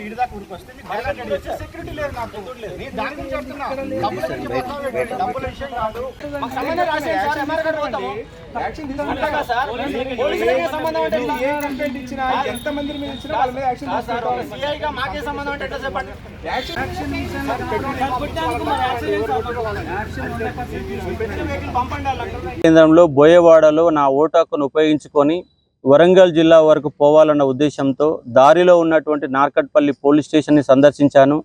ఈడి దాకా ఊరికి వస్తే సెక్యూరిటీ లేదు నాకు. నేను దాని గురించి చెప్తున్నా. డబ్బుల విషయం కాదు. మాకు సంబంధం రాసేయండి సార్. ఎంఆర్ గారు పోతాము. Action తీసుకుంటాగా sir. పోలీసులకే సంబంధం అంటే ఏ కంప్లైంట్ ఇచ్చినా ఎంత మంది మీద ఇచ్చినా వాళ్ళ మీద యాక్షన్ తీసుకుంటాం. సిఐగా మాకే సంబంధం అంటే ఎట్లా చెప్పండి. కేంద్రంలో బోయవాడలో నా ఓటు హక్కును ఉపయోగించుకొని వరంగల్ జిల్లా వరకు పోవాలన్న ఉద్దేశంతో దారిలో ఉన్నటువంటి నార్కట్పల్లి పోలీస్ స్టేషన్ని సందర్శించాను.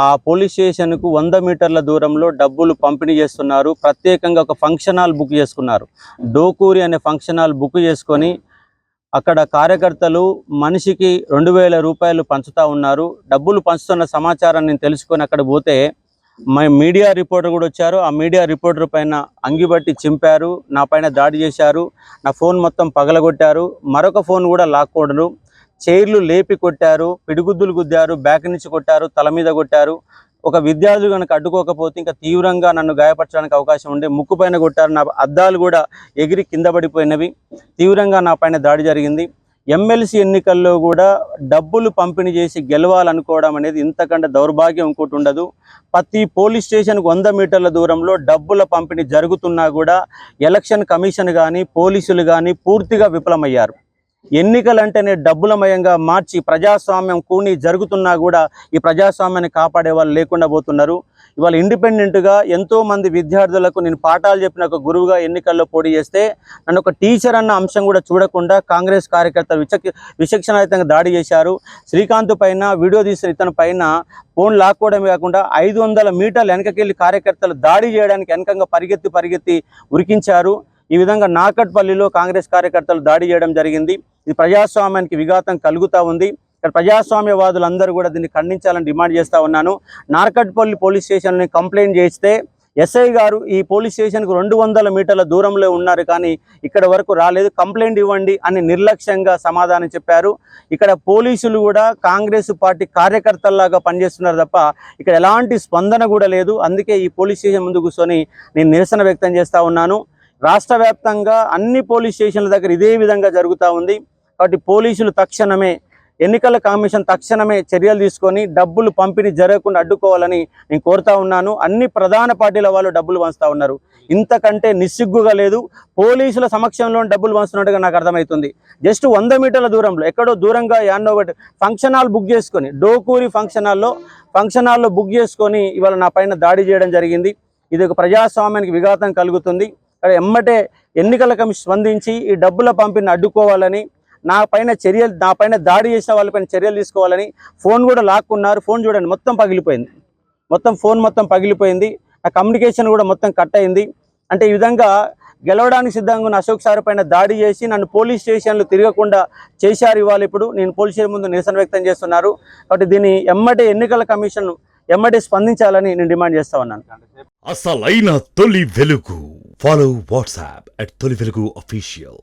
ఆ పోలీస్ స్టేషన్కు 100 మీటర్ల దూరంలో డబ్బులు పంపిణీ చేస్తున్నారు. ప్రత్యేకంగా ఒక ఫంక్షన్ హాల్ బుక్ చేసుకున్నారు. డోకూరి అనే ఫంక్షన్ హాల్ బుక్ చేసుకొని అక్కడ కార్యకర్తలు మనిషికి 2000 రూపాయలు పంచుతూ ఉన్నారు. డబ్బులు పంచుతున్న సమాచారాన్ని నేను తెలుసుకొని అక్కడ పోతే మీడియా రిపోర్టర్ కూడా వచ్చారు. ఆ మీడియా రిపోర్టర్ పైన అంగిబట్టి చింపారు, నా పైన దాడి చేశారు, నా ఫోన్ మొత్తం పగలగొట్టారు, మరొక ఫోన్ కూడా లాక్కోడరు, చైర్లు లేపి కొట్టారు, పిడిగుద్దులు గుద్దారు, బ్యాక్ నుంచి కొట్టారు, తల మీద కొట్టారు. ఒక విద్యార్థులు కనుక అడ్డుకోకపోతే ఇంకా తీవ్రంగా నన్ను గాయపరచడానికి అవకాశం ఉండే. ముక్కు పైన కొట్టారు, నా అద్దాలు కూడా ఎగిరి కింద పడిపోయినవి. తీవ్రంగా నా పైన దాడి జరిగింది. ఎమ్మెల్సీ ఎన్నికల్లో కూడా డబ్బులు పంపిణీ చేసి గెలవాలనుకోవడం అనేది ఇంతకంటే దౌర్భాగ్యం ఇంకోటి ఉండదు. ప్రతి పోలీస్ స్టేషన్కు 100 మీటర్ల దూరంలో డబ్బుల పంపిణీ జరుగుతున్నా కూడా ఎలక్షన్ కమిషన్ కానీ పోలీసులు కానీ పూర్తిగా విఫలమయ్యారు. ఎన్నికలంటేనే డబ్బులమయంగా మార్చి ప్రజాస్వామ్యం కూని జరుగుతున్నా కూడా ఈ ప్రజాస్వామ్యాన్ని కాపాడే వాళ్ళు లేకుండా పోతున్నారు. ఇవాళ ఇండిపెండెంట్గా ఎంతోమంది విద్యార్థులకు నేను పాఠాలు చెప్పిన ఒక గురువుగా ఎన్నికల్లో పోటీ చేస్తే నన్ను ఒక టీచర్ అన్న అంశం కూడా చూడకుండా కాంగ్రెస్ కార్యకర్తలు విచక్షణారహితంగా దాడి చేశారు. శ్రీకాంత్ పైన వీడియో తీసిన ఇతని పైన ఫోన్ లాక్కోవడమే కాకుండా 500 మీటర్ల వెనకకెళ్ళి కార్యకర్తలు దాడి చేయడానికి వెనకంగా పరిగెత్తి ఉరికించారు. ఈ విధంగా నార్కట్పల్లిలో కాంగ్రెస్ కార్యకర్తలు దాడి చేయడం జరిగింది. ఇది ప్రజాస్వామ్యానికి విఘాతం కలుగుతూ ఉంది. ఇక్కడ ప్రజాస్వామ్యవాదులందరూ కూడా దీన్ని ఖండించాలని డిమాండ్ చేస్తూ ఉన్నాను. నార్కట్పల్లి పోలీస్ స్టేషన్ని కంప్లైంట్ చేస్తే ఎస్ఐ గారు ఈ పోలీస్ స్టేషన్కు 200 మీటర్ల దూరంలో ఉన్నారు, కానీ ఇక్కడ వరకు రాలేదు, కంప్లైంట్ ఇవ్వండి అని నిర్లక్ష్యంగా సమాధానం చెప్పారు. ఇక్కడ పోలీసులు కూడా కాంగ్రెస్ పార్టీ కార్యకర్తల్లాగా పనిచేస్తున్నారు తప్ప ఇక్కడ ఎలాంటి స్పందన కూడా లేదు. అందుకే ఈ పోలీస్ స్టేషన్ ముందు కూర్చొని నేను నిరసన వ్యక్తం చేస్తూ ఉన్నాను. రాష్ట్ర వ్యాప్తంగా అన్ని పోలీస్ స్టేషన్ల దగ్గర ఇదే విధంగా జరుగుతూ ఉంది. కాబట్టి పోలీసులు తక్షణమే, ఎన్నికల కమిషన్ తక్షణమే చర్యలు తీసుకొని డబ్బులు పంపిణీ జరగకుండా అడ్డుకోవాలని నేను కోరుతా ఉన్నాను. అన్ని ప్రధాన పార్టీల వాళ్ళు డబ్బులు పంచుతూ ఉన్నారు. ఇంతకంటే నిస్సిగ్గుగా లేదు. పోలీసుల సమక్షంలో డబ్బులు పంచుతున్నట్టుగా నాకు అర్థమవుతుంది. జస్ట్ 100 మీటర్ల దూరంలో ఎక్కడో దూరంగా యాన్నో ఒకటి ఫంక్షన్ హాల్ బుక్ చేసుకొని, డోకూరి ఫంక్షన్ హాల్లో బుక్ చేసుకొని ఇవాళ నా పైన దాడి చేయడం జరిగింది. ఇది ఒక ప్రజాస్వామ్యానికి విఘాతం కలుగుతుంది. ఎమ్మటే ఎన్నికల కమిషన్ స్పందించి ఈ డబ్బుల పంపిణీని అడ్డుకోవాలని, నా పైన దాడి చేసిన వాళ్ళపైన చర్యలు తీసుకోవాలని. ఫోన్ కూడా లాక్కున్నారు. ఫోన్ చూడండి మొత్తం పగిలిపోయింది, ఫోన్ మొత్తం పగిలిపోయింది. నా కమ్యూనికేషన్ కూడా మొత్తం కట్ అయింది. అంటే ఈ విధంగా గెలవడానికి సిద్ధంగా ఉన్న అశోక్ సార్ పైన దాడి చేసి నన్ను పోలీస్ స్టేషన్లు తిరగకుండా చేశారు. ఇవాళ ఇప్పుడు నేను పోలీస్ స్టేషన్ ముందు నిరసన వ్యక్తం చేస్తున్నారు. కాబట్టి దీన్ని ఎమ్మటే ఎన్నికల కమిషన్ ఎమ్మటే స్పందించాలని నేను డిమాండ్ చేస్తా ఉన్నాను. అసలైన తొలి వెలుగు. ఫాలో వాట్సాప్ @తొలి వెలుగు official.